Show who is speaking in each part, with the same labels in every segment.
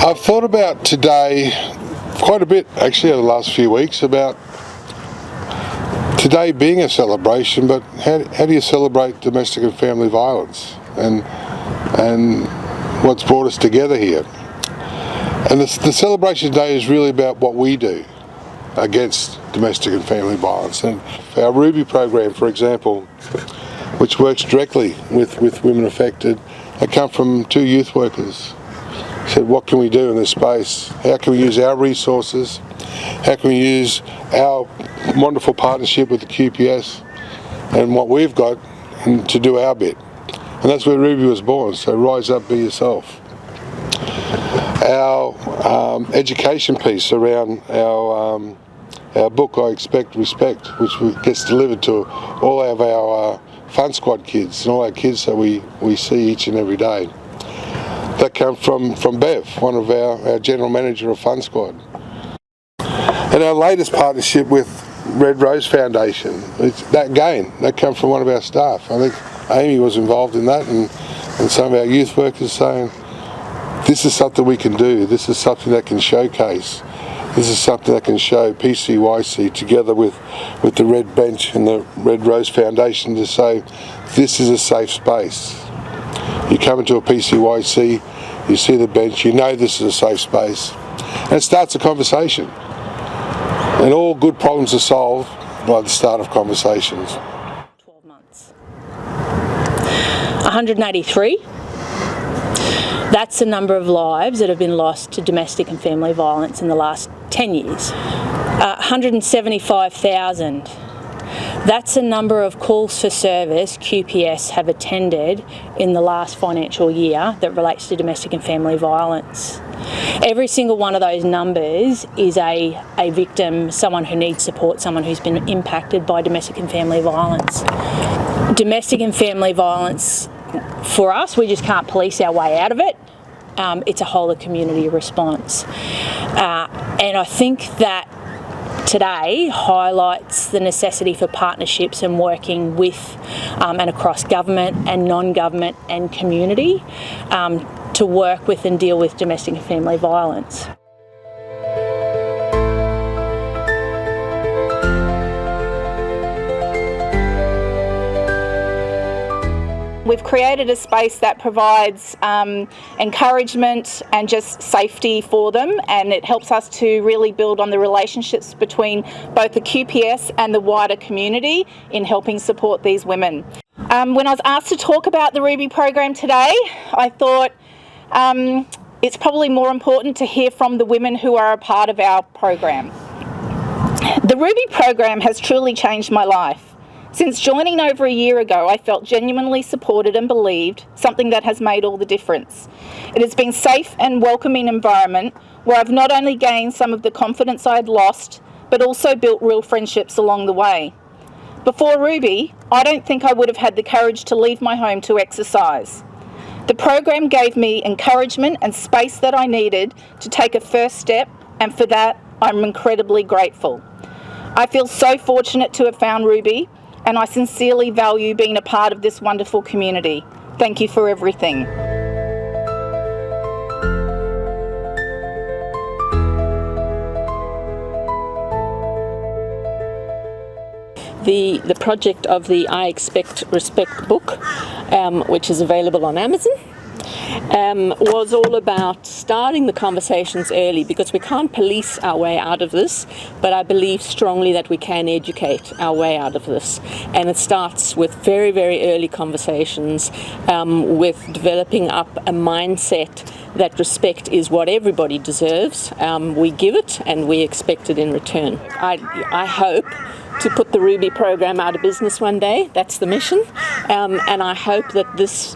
Speaker 1: I've thought about today quite a bit, actually, over the last few weeks, about today being a celebration, but how do you celebrate domestic and family violence and what's brought us together here? And the celebration today is really about what we do against domestic and family violence. And our Ruby program, for example, which works directly with women affected, they come from two youth workers. Said, what can we do in this space? How can we use our resources? How can we use our wonderful partnership with the QPS and what we've got to do our bit? And that's where Ruby was born, so rise up, be yourself. Our education piece around our book, I Expect Respect, which gets delivered to all of our Fun Squad kids and all our kids that we see each and every day. That comes from Bev, one of our general manager of Fun Squad. And our latest partnership with Red Rose Foundation, that comes from one of our staff. I think Amy was involved in that, and some of our youth workers saying, this is something we can do, this is something that can showcase, this is something that can show PCYC together with the Red Bench and the Red Rose Foundation to say, this is a safe space. You come into a PCYC, you see the bench, you know this is a safe space, and it starts a conversation. And all good problems are solved by the start of conversations.
Speaker 2: 12 months. 183. That's the number of lives that have been lost to domestic and family violence in the last 10 years. 175,000. That's the number of calls for service QPS have attended in the last financial year that relates to domestic and family violence. Every single one of those numbers is a victim, someone who needs support, someone who's been impacted by domestic and family violence. Domestic and family violence, for us, we just can't police our way out of it. It's a whole of community response. And I think that today highlights the necessity for partnerships and working with and across government and non-government and community to work with and deal with domestic and family violence. We've created a space that provides encouragement and just safety for them, and it helps us to really build on the relationships between both the QPS and the wider community in helping support these women. When I was asked to talk about the Ruby program today, I thought it's probably more important to hear from the women who are a part of our program. The Ruby program has truly changed my life. Since joining over a year ago, I felt genuinely supported and believed, something that has made all the difference. It has been a safe and welcoming environment where I've not only gained some of the confidence I had lost, but also built real friendships along the way. Before Ruby, I don't think I would have had the courage to leave my home to exercise. The program gave me encouragement and space that I needed to take a first step, and for that, I'm incredibly grateful. I feel so fortunate to have found Ruby, and I sincerely value being a part of this wonderful community. Thank you for everything.
Speaker 3: The project of the I Expect Respect book, which is available on Amazon, was all about starting the conversations early, because we can't police our way out of this, but I believe strongly that we can educate our way out of this. And it starts with very, very early conversations, with developing up a mindset that respect is what everybody deserves. We give it and we expect it in return. I hope to put the Ruby program out of business one day. That's the mission, and I hope that this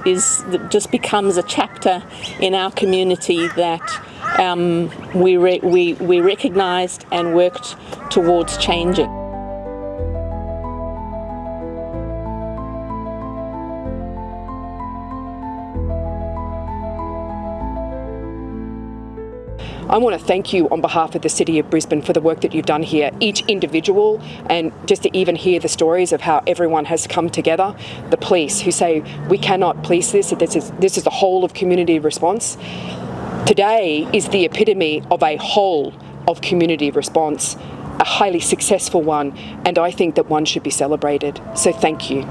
Speaker 3: just becomes a chapter in our community that we recognised and worked towards changing.
Speaker 4: I want to thank you on behalf of the City of Brisbane for the work that you've done here, each individual, and just to even hear the stories of how everyone has come together. The police who say, we cannot police this is the whole of community response. Today is the epitome of a whole of community response, a highly successful one, and I think that one should be celebrated. So thank you.